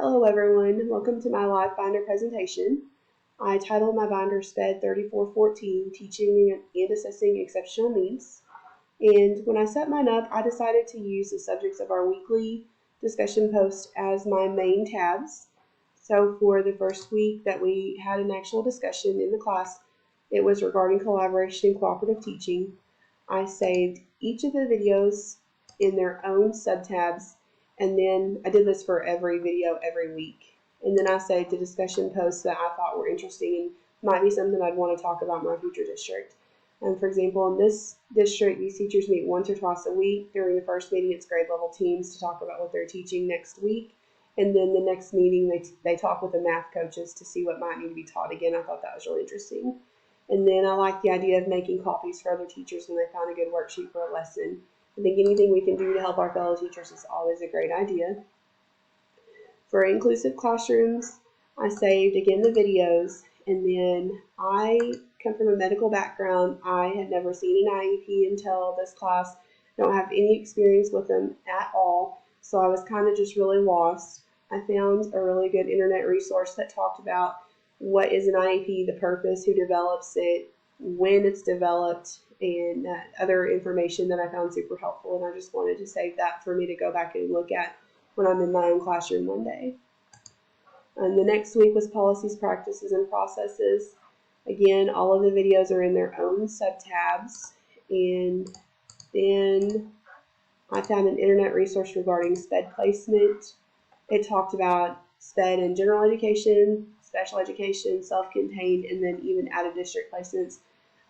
Hello everyone, welcome to my live binder presentation. I titled my binder SPED 3414, Teaching and Assessing Exceptional Needs. And when I set mine up, I decided to use the subjects of our weekly discussion post as my main tabs. So for the first week that we had an actual discussion in the class, it was regarding collaboration and cooperative teaching. I saved each of the videos in their own subtabs, and then I did this for every video every week. And then I saved the discussion posts that I thought were interesting and might be something I'd want to talk about in my future district. For example, in this district, these teachers meet once or twice a week. During the first meeting, it's grade level teams to talk about what they're teaching next week. And then the next meeting, they talk with the math coaches to see what might need to be taught again. I thought that was really interesting. And then I like the idea of making copies for other teachers when they find a good worksheet for a lesson. I think anything we can do to help our fellow teachers is always a great idea. For inclusive classrooms, I saved again the videos, and then I come from a medical background. I had never seen an IEP until this class. Don't have any experience with them at all, so I was kind of just really lost. I found a really good internet resource that talked about what is an IEP, the purpose, who develops it, when it's developed, and other information that I found super helpful, and I just wanted to save that for me to go back and look at when I'm in my own classroom one day. And the next week was policies, practices, and processes. Again, all of the videos are in their own subtabs, and then I found an internet resource regarding SPED placement. It talked about SPED in general education, special education, self-contained, and then even out-of-district placements.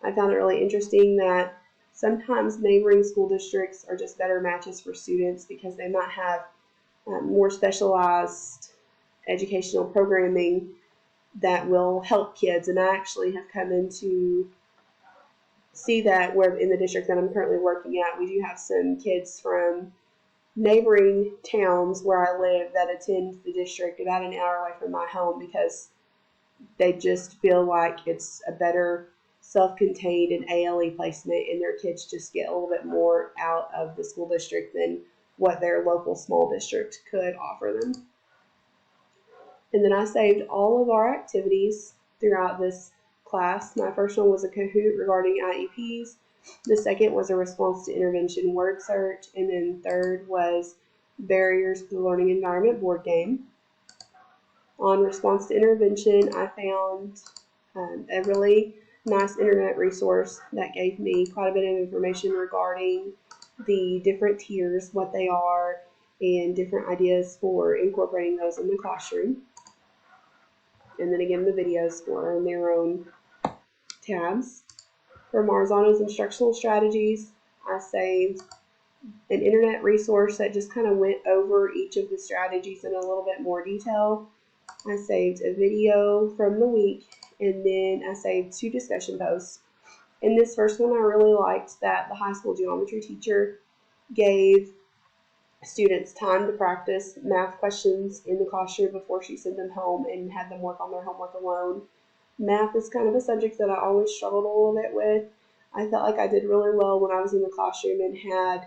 I found it really interesting that sometimes neighboring school districts are just better matches for students because they might have more specialized educational programming that will help kids. And I actually have come in to see that where in the district that I'm currently working at, we do have some kids from neighboring towns where I live that attend the district about an hour away from my home because they just feel like it's a better self-contained and ALE placement, and their kids just get a little bit more out of the school district than what their local small district could offer them. And then I saved all of our activities throughout this class. My first one was a Kahoot regarding IEPs. The second was a response to intervention word search. And then third was barriers to the learning environment board game. On response to intervention, I found a really nice internet resource that gave me quite a bit of information regarding the different tiers, what they are, and different ideas for incorporating those in the classroom. And then again, the videos were in their own tabs. For Marzano's instructional strategies, I saved an internet resource that just kind of went over each of the strategies in a little bit more detail. I saved a video from the week, and then I saved 2 discussion posts. In this first one, I really liked that the high school geometry teacher gave students time to practice math questions in the classroom before she sent them home and had them work on their homework alone. Math is kind of a subject that I always struggled a little bit with. I felt like I did really well when I was in the classroom and had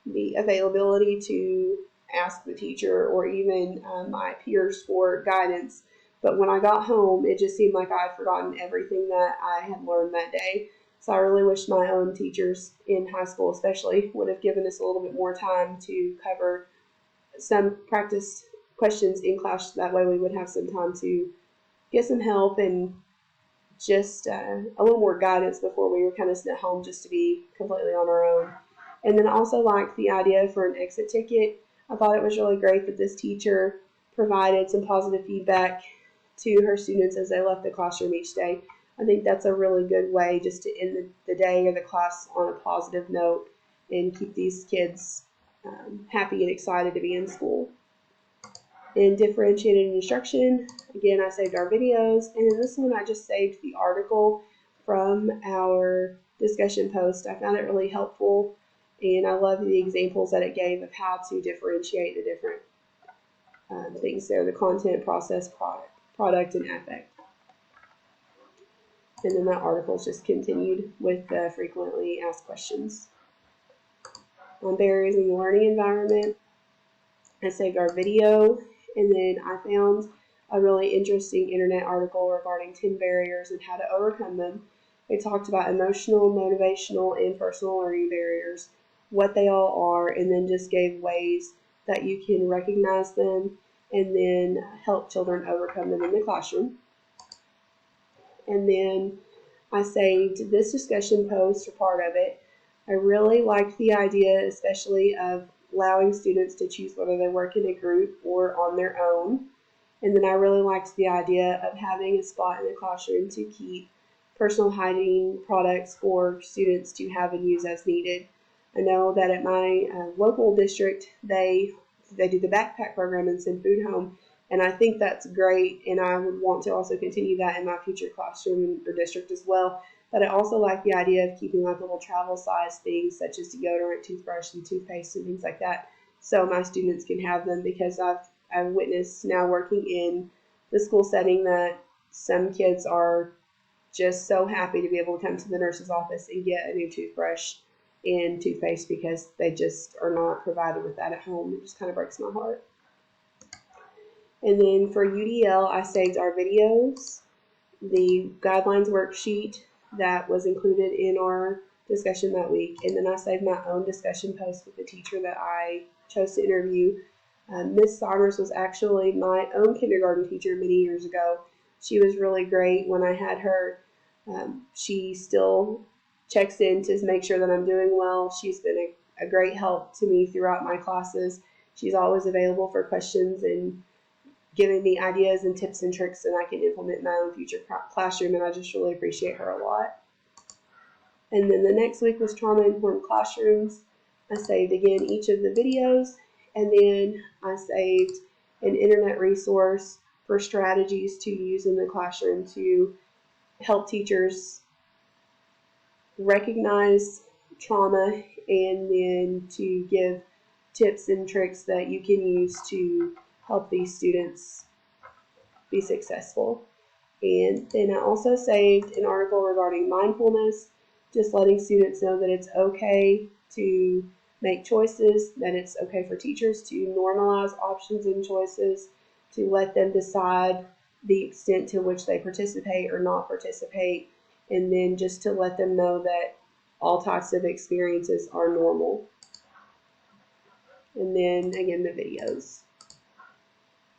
the availability to ask the teacher or even my peers for guidance. But when I got home, it just seemed like I had forgotten everything that I had learned that day. So I really wish my own teachers in high school especially would have given us a little bit more time to cover some practice questions in class. That way we would have some time to get some help and just a little more guidance before we were kind of sent home just to be completely on our own. And then I also liked the idea for an exit ticket. I thought it was really great that this teacher provided some positive feedback to her students as they left the classroom each day. I think that's a really good way just to end the day or the class on a positive note and keep these kids happy and excited to be in school. In differentiated instruction, again, I saved our videos, and in this one, I just saved the article from our discussion post. I found it really helpful, and I love the examples that it gave of how to differentiate the different things there, the content, process, product, and affect. And then that article just continued with the frequently asked questions. On barriers in the learning environment, I saved our video, And then I found a really interesting internet article regarding 10 barriers and how to overcome them. It talked about emotional, motivational, and personal learning barriers, what they all are, and then just gave ways that you can recognize them and then help children overcome them in the classroom. And then I saved this discussion post or part of it. I really liked the idea, especially of allowing students to choose whether they work in a group or on their own. And then I really liked the idea of having a spot in the classroom to keep personal hygiene products for students to have and use as needed. I know that at my local district, they do the backpack program and send food home, and I think that's great, and I would want to also continue that in my future classroom or district as well. But I also like the idea of keeping like little travel size things such as deodorant, toothbrush, and toothpaste and things like that, so my students can have them, because I've witnessed now working in the school setting that some kids are just so happy to be able to come to the nurse's office and get a new toothbrush and toothpaste because they just are not provided with that at home. It just kind of breaks my heart. And then for UDL, I saved our videos, the guidelines worksheet that was included in our discussion that week, and then I saved my own discussion post with the teacher that I chose to interview. Miss Saunders was actually my own kindergarten teacher many years ago. She was really great when I had her. She still checks in to make sure that I'm doing well. She's been a great help to me throughout my classes. She's always available for questions and giving me ideas and tips and tricks that I can implement in my own future classroom, and I just really appreciate her a lot. And then the next week was trauma-informed classrooms. I saved again each of the videos, and then I saved an internet resource for strategies to use in the classroom to help teachers recognize trauma and then to give tips and tricks that you can use to help these students be successful. And then I also saved an article regarding mindfulness, just letting students know that it's okay to make choices, that it's okay for teachers to normalize options and choices, to let them decide the extent to which they participate or not participate, and then just to let them know that all types of experiences are normal. And then again, the videos.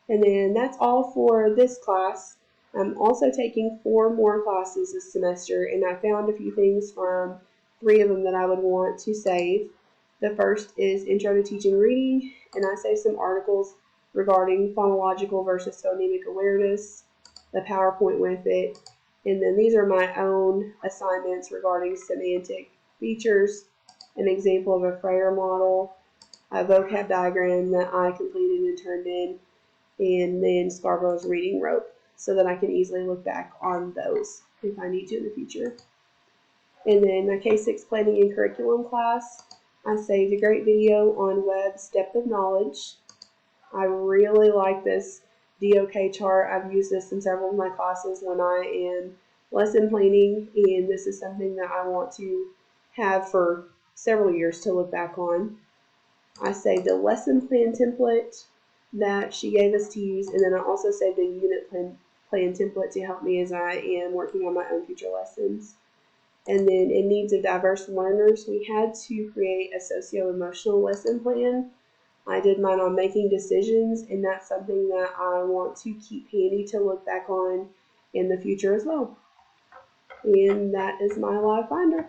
And then that's all for this class. I'm also taking 4 more classes this semester, and I found a few things from 3 of them that I would want to save. The first is Intro to Teaching Reading, and I saved some articles regarding phonological versus phonemic awareness, the PowerPoint with it, and then these are my own assignments regarding semantic features, an example of a Freyer model, a vocab diagram that I completed and turned in, and then Scarborough's reading rope, so that I can easily look back on those if I need to in the future. And then my K-6 Planning and Curriculum class, I saved a great video on Webb's Depth of Knowledge. I really like this DOK chart. I've used this in several of my classes when I am lesson planning, and this is something that I want to have for several years to look back on. I saved a lesson plan template that she gave us to use, and then I also saved a unit plan template to help me as I am working on my own future lessons. And then in Needs of Diverse Learners, we had to create a socio-emotional lesson plan. I did mine on making decisions, and that's something that I want to keep handy to look back on in the future as well. And that is my live binder.